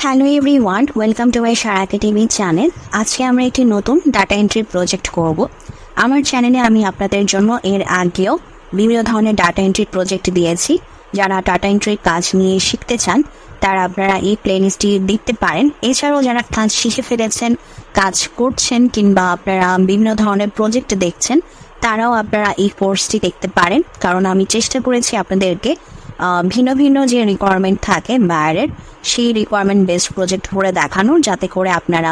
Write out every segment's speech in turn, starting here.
Hello everyone, welcome to my Sara academy channel. আজকে আমরা একটি নতুন ডাটা এন্ট্রি প্রজেক্ট করব। আমার চ্যানেলে আমি আপনাদের জন্য এর আগেও বিভিন্ন ধরনের ডাটা এন্ট্রি প্রজেক্ট দিয়েছি। যারা ডাটা এন্ট্রির কাজ নিয়ে শিখতে চান তারা আপনারা এই প্লেলিস্টটি দেখতে পারেন। এছাড়াও যারা কাজ শিখে ফেলেছেন, কাজ করছেন, কিংবা আপনারা বিভিন্ন ধরনের প্রজেক্ট দেখছেন, তারাও আপনারা এই কোর্সটি দেখতে পারেন। কারণ আমি চেষ্টা করেছি আপনাদেরকে ভিন্ন ভিন্ন যে রিকোয়ারমেন্ট থাকে বাইরের, সেই রিকোয়ারমেন্ট বেসড প্রজেক্ট করে দেখানোর, যাতে করে আপনারা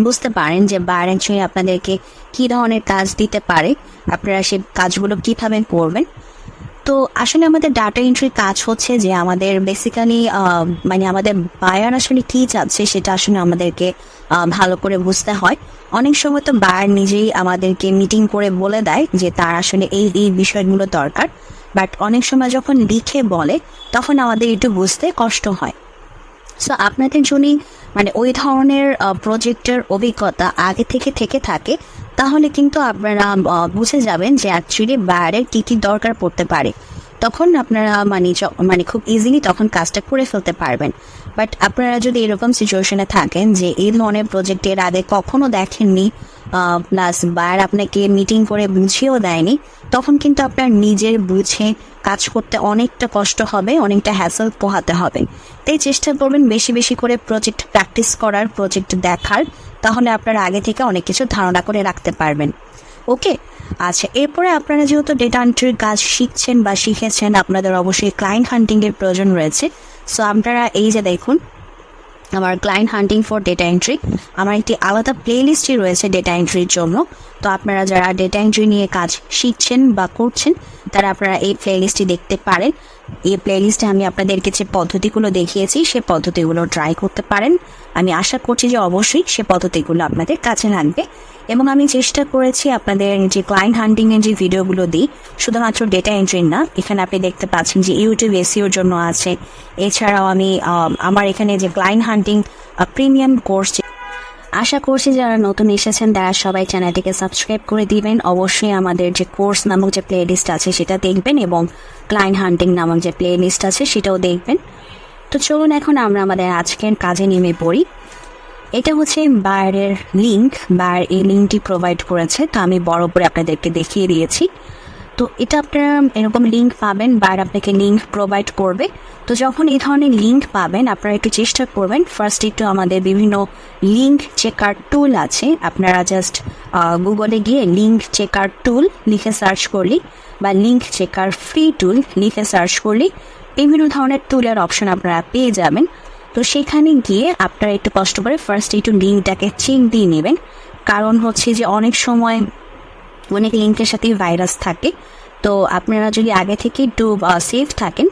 বুঝতে পারেন যে বাইরের চেয়ে আপনাদেরকে কী ধরনের কাজ দিতে পারে, আপনারা সেই কাজগুলো কীভাবে করবেন। তো আসলে আমাদের ডাটা এন্ট্রির কাজ হচ্ছে যে আমাদের বেসিক্যালি আমাদের বায়ার আসলে কী চাচ্ছে সেটা আসলে আমাদেরকে ভালো করে বুঝতে হয়। অনেক সময় তো বায়ার নিজেই আমাদেরকে মিটিং করে বলে দেয় যে তার আসলে এই এই বিষয়গুলো দরকার, বাট অনেক সময় যখন লিখে বলে তখন আমাদের একটু বুঝতে কষ্ট হয়। সো আপনাদের যদি ওই ধরনের প্রজেক্টের অভিজ্ঞতা আগে থেকে থাকে, তাহলে কিন্তু আপনারা বুঝে যাবেন যে অ্যাকচুয়ালি বাইরের কী কী দরকার পড়তে পারে। তখন আপনারা খুব ইজিলি তখন কাজটা করে ফেলতে পারবেন। বাট আপনারা যদি এরকম সিচুয়েশনে থাকেন যে এই ধরনের প্রজেক্টের আগে কখনো দেখেননি, প্লাস বাইরে আপনাকে মিটিং করে বুঝিয়েও দেয়নি, তখন কিন্তু আপনার নিজের বুঝে কাজ করতে অনেকটা কষ্ট হবে, অনেকটা হ্যাসেল পোহাতে হবে। তাই চেষ্টা করবেন বেশি বেশি করে প্রজেক্ট প্র্যাকটিস করার, প্রজেক্ট দেখার, তাহলে আপনারা আগে থেকে অনেক কিছু ধারণা করে রাখতে পারবেন। ওকে, আচ্ছা, এরপরে আপনারা যেহেতু ডেটা এন্ট্রির কাজ শিখছেন বা শিখেছেন, আপনাদের অবশ্যই ক্লায়েন্ট হান্টিংয়ের প্রয়োজন রয়েছে। সো আপনারা এই যে দেখুন, আমার client hunting for data entry, আমার একটি আলাদা প্লেলিস্টই রয়েছে ডেটা এন্ট্রির জন্য। তো আপনারা যারা ডেটা এন্ট্রি নিয়ে কাজ শিখছেন বা করছেন, তারা আপনারা এই প্লেলিস্টটি দেখতে পারেন। এই প্লেলিস্টে আমি আপনাদেরকে যে পদ্ধতিগুলো দেখিয়েছি সে পদ্ধতিগুলো ট্রাই করতে পারেন। আমি আশা করছি যে অবশ্যই সে পদ্ধতিগুলো আপনাদের কাছে লাগবে। এবং আমি চেষ্টা করেছি আপনাদের যে ক্লায়েন্ট হান্টিংয়ের যে ভিডিওগুলো দিই, শুধুমাত্র ডেটা এন্ট্রি না, এখানে আপনি দেখতে পাচ্ছেন যে ইউটিউব এসইওর জন্য আছে। এছাড়াও আমি আমার এখানে যে ক্লায়েন্ট হান্টিং প্রিমিয়াম কোর্স, আশা করছি যারা নতুন এসেছেন তারা সবাই চ্যানেলটিকে সাবস্ক্রাইব করে দিবেন। অবশ্যই আমাদের যে কোর্স নামক যে প্লে লিস্ট আছে সেটা দেখবেন, এবং ক্লায়েন্ট হান্টিং নামক যে প্লে লিস্ট আছে সেটাও দেখবেন। তো চলুন এখন আমরা আমাদের আজকের কাজে নেমে পড়ি। এটা হচ্ছে বায়ারের লিঙ্ক, বায়ার এই লিঙ্কটি প্রোভাইড করেছে, তো আমি বড় করে আপনাদেরকে দেখিয়ে দিয়েছি। তো এটা আপনারা এরকম লিঙ্ক পাবেন, বায়ার আপনাকে লিঙ্ক প্রোভাইড করবে। তো যখন এই ধরনের লিঙ্ক পাবেন, আপনারা একটু চেষ্টা করবেন ফার্স্ট একটু আমাদের বিভিন্ন লিঙ্ক চেকার টুল আছে, আপনারা জাস্ট গুগলে গিয়ে লিঙ্ক চেকার টুল লিখে সার্চ করলি বা লিঙ্ক চেকার ফ্রি টুল লিখে সার্চ করলি বিভিন্ন ধরনের টুলের অপশন আপনারা পেয়ে যাবেন। তো সেখানে গিয়ে আপনারা একটু কষ্ট করে ফার্স্ট একটু লিঙ্কটাকে চেক দিয়ে নেবেন। কারণ হচ্ছে যে অনেক সময় অনেক লিঙ্কের সাথে ভাইরাস থাকে। তো আপনারা যদি আগে থেকে একটু সেফ থাকেন,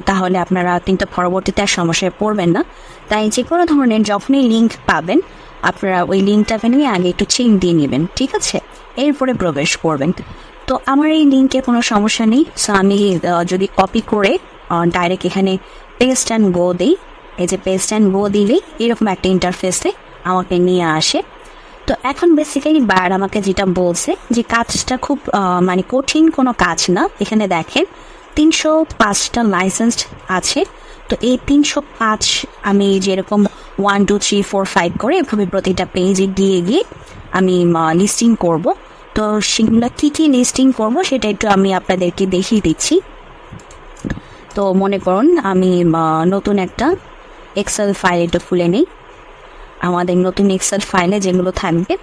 তাহলে আপনারা কিন্তু পরবর্তীতে আর সমস্যায় পড়বেন না। তাই যে কোনো ধরনের যখনই লিঙ্ক পাবেন, আপনারা ওই লিঙ্কটাকে নিয়ে আগে একটু চেক দিয়ে নেবেন, ঠিক আছে? এরপরে প্রবেশ করবেন। তো আমার এই লিঙ্কে কোনো সমস্যা নেই। সো আমি যদি কপি করে ডাইরেক্ট এখানে পেস্ট অ্যান্ড গো দিই, এই যে পেস্ট অ্যান্ড গো দিলেই এরকম একটা ইন্টারফেসে আমাকে নিয়ে আসে। তো এখন বেসিক্যালি বায়ার আমাকে যেটা বলছে যে কাজটা খুব কঠিন কোনো কাজ না। এখানে দেখেন 305টা লাইসেন্স আছে। তো এই 305 আমি যেরকম 1 2 3 4 5 করে এভাবে প্রতিটা পেজে গিয়ে গিয়ে আমি লিস্টিং করব। তো সেগুলো কী কী লিস্টিং করব সেটা একটু আমি আপনাদেরকে দেখিয়ে দিচ্ছি। তো মনে করুন আমি নতুন একটা এক্সেল ফাইল একটু খুলে নিই, আমাদের নতুন এক্সেল ফাইলে যেগুলো থাকবে।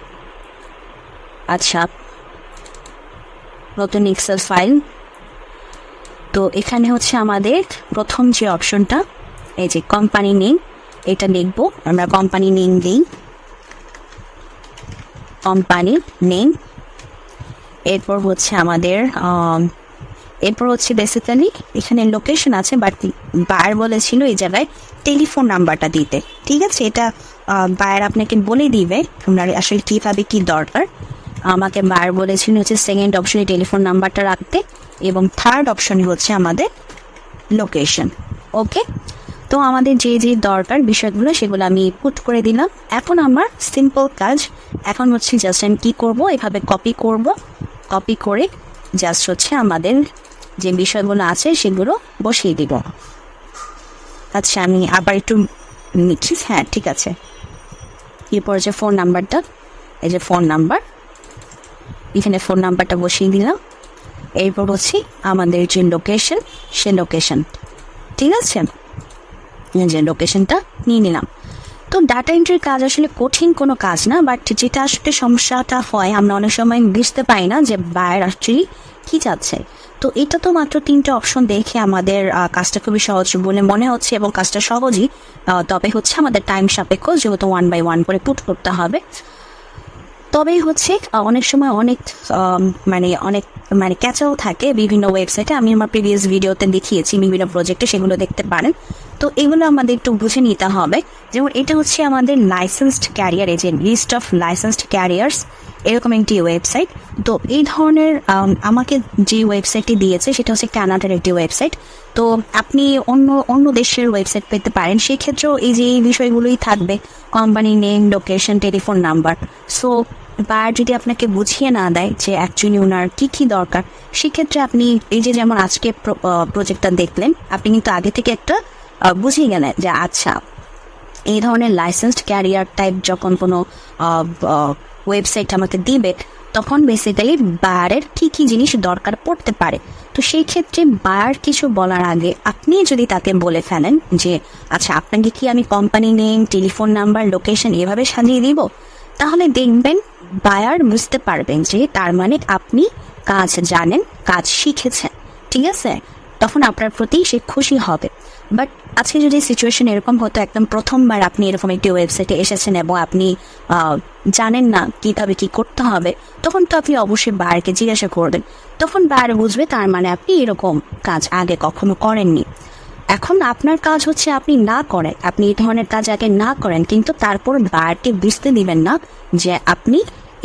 আচ্ছা, নতুন এক্সেল ফাইল। তো এখানে হচ্ছে আমাদের প্রথম যে অপশনটা, এই যে কোম্পানি নেম, এটা লিখব আমরা। কোম্পানি নেম দিই, কোম্পানি নেম। এরপর হচ্ছে আমাদের বেসিক্যালি এখানে লোকেশন আছে, বাট বায়ার বলেছিল এই জায়গায় টেলিফোন নাম্বারটা দিতে, ঠিক আছে? এটা বায়ার আপনাকে বলে দিবে আপনার আসলে কীভাবে কী দরকার। আমাকে বায়ার বলেছিল হচ্ছে সেকেন্ড অপশনে টেলিফোন নাম্বারটা রাখতে, এবং থার্ড অপশনে হচ্ছে আমাদের লোকেশন। ওকে, তো আমাদের যে যে দরকার বিষয়গুলো সেগুলো আমি পুট করে দিলাম। এখন আমার সিম্পল কাজ এখন হচ্ছে জাস্ট আমি কী করবো, এভাবে কপি করব, কপি করে জাস্ট হচ্ছে আমাদের যে বিষয়গুলো আছে সেগুলো বসিয়ে দিব। আচ্ছা, আমি আবার একটু নিচ্ছি, হ্যাঁ ঠিক আছে। এরপর যে ফোন নাম্বারটা, এই যে ফোন নাম্বার, এখানে ফোন নাম্বারটা বসিয়ে দিলাম। এরপর হচ্ছে আমাদের যে লোকেশন, সে লোকেশন, ঠিক আছে, যে লোকেশনটা নিয়ে নিলাম। তো ডাটা এন্ট্রির কাজ আসলে কঠিন কোনো কাজ না, বাট যেটা আসলে সমস্যাটা হয় আমরা অনেক সময় বুঝতে পারি না যে বায়ার অ্যাকচুয়ালি কী চাচ্ছে। তো এটা তো মাত্র 3টে অপশন দেখে আমাদের কাজটা খুবই সহজ বলে মনে হচ্ছে, এবং কাজটা সহজই, তবে হচ্ছে আমাদের টাইম সাপেক্ষ, যেহেতু 1 by 1 করে পুট করতে হবে। তবেই হচ্ছে অনেক সময় অনেক ক্যাচাও থাকে বিভিন্ন ওয়েবসাইটে। আমি আমার প্রিভিয়াস ভিডিওতে দেখিয়েছি বিভিন্ন প্রজেক্টে, সেগুলো দেখতে পারেন। তো এগুলো আমাদের একটু বুঝে নিতে হবে। যেমন এটা হচ্ছে আমাদের লাইসেন্সড ক্যারিয়ার, এই যে লিস্ট অফ লাইসেন্সড ক্যারিয়ার্স, এরকম একটি ওয়েবসাইট। তো এই ধরনের আমাকে যে ওয়েবসাইটটি দিয়েছে সেটা হচ্ছে কানাডার একটি ওয়েবসাইট। তো আপনি অন্য দেশের ওয়েবসাইট পেতে পারেন, সেক্ষেত্রেও এই যে এই বিষয়গুলোই থাকবে, company name, location, telephone number. So buyer যদি আপনাকে বুঝিয়ে না দেয় যে অ্যাকচুয়ালি ওনার কী দরকার, সেক্ষেত্রে আপনি এই যে যেমন আজকে প্রজেক্টটা দেখলেন, আপনি কিন্তু আগে থেকে একটা বুঝিয়ে গেলেন যে আচ্ছা এই ধরনের লাইসেন্সড ক্যারিয়ার টাইপ যখন কোনো ওয়েবসাইট আমাকে দিবে, তখন বেসিক্যালি বায়ারের কী জিনিস দরকার পড়তে পারে। তো সেই ক্ষেত্রে বায়ার কিছু বলার আগে আপনি যদি তাকে বলে ফেলেন যে আচ্ছা আপনাকে কি আমি company name, telephone number, location এভাবে সাজিয়ে দিব, তাহলে দেখবেন বায়ার বুঝতে পারবেন যে তার মানে আপনি কাজ জানেন, কাজ শিখেছেন, ঠিক আছে, তখন আপনার প্রতি সে খুশি হবে। বাট আজকে যদি সিচুয়েশন এরকম হতো, একদম প্রথমবার আপনি এরকম একটি ওয়েবসাইটে এসেছেন এবং আপনি জানেন না কীভাবে কী করতে হবে, তখন তো আপনি অবশ্যই বায়ারকে জিজ্ঞাসা করবেন। তখন বায়ার বুঝবে তার মানে আপনি এরকম কাজ আগে কখনো করেননি। এখন আপনার কাজ হচ্ছে আপনি না করেন, আপনি এই ধরনের কাজ আগে না করেন, কিন্তু তারপর বায়ারকে বুঝতে দিবেন না যে আপনি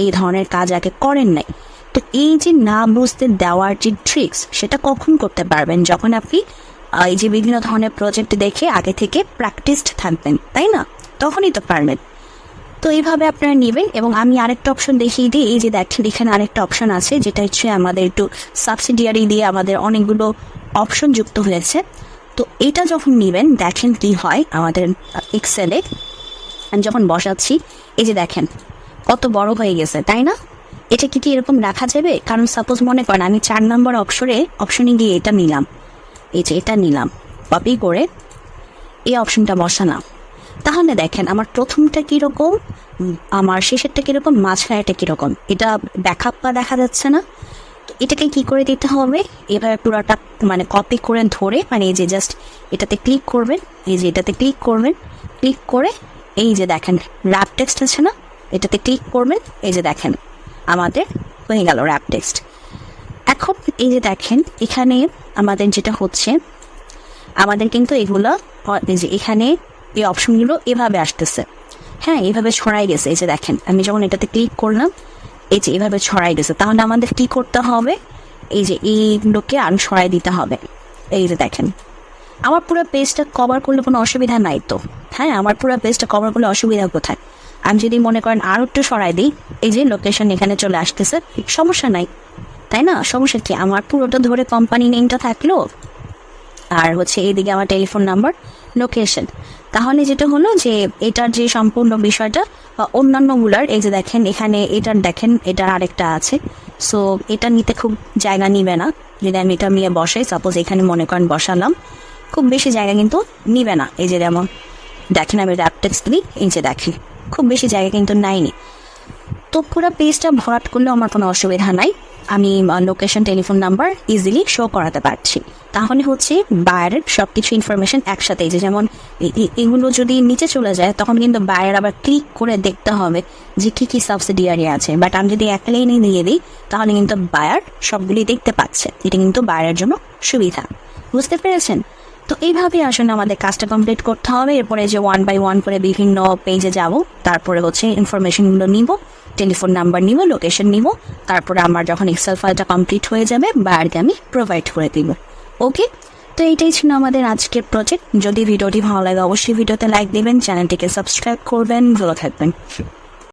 এই ধরনের কাজ আগে করেন নাই। তো এই যে না বুঝতে দেওয়ার যে ট্রিক্স, সেটা কখন করতে পারবেন? যখন আপনি এই যে বিভিন্ন ধরনের প্রজেক্ট দেখে আগে থেকে প্র্যাকটিসড থাকবেন, তাই না? তখনই তো পারবেন। তো এইভাবে আপনারা নেবেন। এবং আমি আরেকটা অপশন দেখিয়ে দিই, এই যে দেখেন এখানে আরেকটা অপশন আছে, যেটা হচ্ছে আমাদের একটু সাবসিডিয়ারি দিয়ে আমাদের অনেকগুলো অপশন যুক্ত হয়েছে। তো এটা যখন নেবেন দেখেন কি হয় আমাদের এক্সেলে আমি যখন বসাচ্ছি, এই যে দেখেন কত বড় হয়ে গেছে, তাই না? এটা কি এরকম রাখা যাবে? কারণ সাপোজ মনে করেন আমি 4 নম্বর অপশনে গিয়ে এটা নিলাম, এই যে এটা নিলাম, কপি করে এই অপশনটা বসালাম, তাহলে দেখেন আমার প্রথমটা কীরকম, আমার শেষেরটা কীরকম, মাঝখানেরটা কীরকম, এটা ব্যাকআপ বা দেখা যাচ্ছে না। তো এটাকে কি করে দিতে হবে, এভাবে পুরোটা কপি করে ধরে এই যে জাস্ট এটাতে ক্লিক করবেন, এই যে এটাতে ক্লিক করবেন, ক্লিক করে এই যে দেখেন র্যাপ টেক্সট আছে না, এটাতে ক্লিক করবেন, এই যে দেখেন আমাদের হয়ে গেল র্যাপ টেক্সট। এখন এই যে দেখেন এখানে আমাদের যেটা হচ্ছে, আমাদের কিন্তু এগুলো এই যে এখানে এই অপশনগুলো এভাবে আসতেছে, হ্যাঁ এভাবে ছড়াই গেছে। এই যে দেখেন আমি যখন এটাতে ক্লিক করলাম, এই যে এভাবে ছড়াই গেছে। তাহলে আমাদের কি করতে হবে, এই যে এইগুলোকে আরো ছড়াই দিতে হবে। এই যে দেখেন আমার পুরো পেজটা কভার করলে কোনো অসুবিধা নাই তো, হ্যাঁ আমার পুরো পেজটা কভার করলে অসুবিধা কোথায়? আমি যদি মনে করেন আরও একটু সরাই দিই, এই যে লোকেশন এখানে চলে আসতেছে, সমস্যা নাই, তাই না? সমস্যা কি, আমার পুরোটা ধরে কোম্পানি নেমটা থাকলো, আর হচ্ছে এইদিকে আমার টেলিফোন নাম্বার, লোকেশন। তাহলে যেটা হলো যে এটার যে সম্পূর্ণ বিষয়টা অন্যান্যগুলার, এই যে দেখেন এখানে এটার দেখেন এটার আরেকটা আছে, সো এটা নিতে খুব জায়গা নিবে না। যদি আমি এটা নিয়ে বসাই, সাপোজ এখানে মনে করেন বসালাম, খুব বেশি জায়গা কিন্তু নিবে না। এই যে যেমন দেখেন আমি র্যাপ টেক্সট দিই, এই যে দেখেন খুব বেশি জায়গা কিন্তু নাইনি। তো পুরো পেজটা ভরাট করলেও আমার কোনো অসুবিধা নাই, আমি location, telephone number easily show করাতে পারছি। তাহলে হচ্ছে বায়ারের সব কিছু ইনফরমেশন একসাথে, যে যেমন এগুলো যদি নিচে চলে যায় তখন কিন্তু বায়ার আবার ক্লিক করে দেখতে হবে যে কী কী সাবসিডিয়ারি আছে। বাট আমি যদি এক লাইনে দিয়ে দিই তাহলে কিন্তু বায়ার সবগুলি দেখতে পাচ্ছে, এটা কিন্তু বায়ারের জন্য সুবিধা। বুঝতে পেরেছেন? তো এইভাবে আসলে আমাদের কাজটা কমপ্লিট করতে হবে। এরপরে যে 1 by 1 করে বিভিন্ন পেজে যাব, তারপরে হচ্ছে ইনফরমেশনগুলো নিব, টেলিফোন নাম্বার নিব, লোকেশন নিব, তারপরে আমার যখন এক্সেল ফাইলটা কমপ্লিট হয়ে যাবে বায়ারকে আমি প্রোভাইড করে দিব। ওকে, তো এইটাই ছিল আমাদের আজকের প্রজেক্ট। যদি ভিডিওটি ভালো লাগে অবশ্যই ভিডিওতে লাইক দিবেন, চ্যানেলটিকে সাবস্ক্রাইব করবেন, ভালো থাকবেন।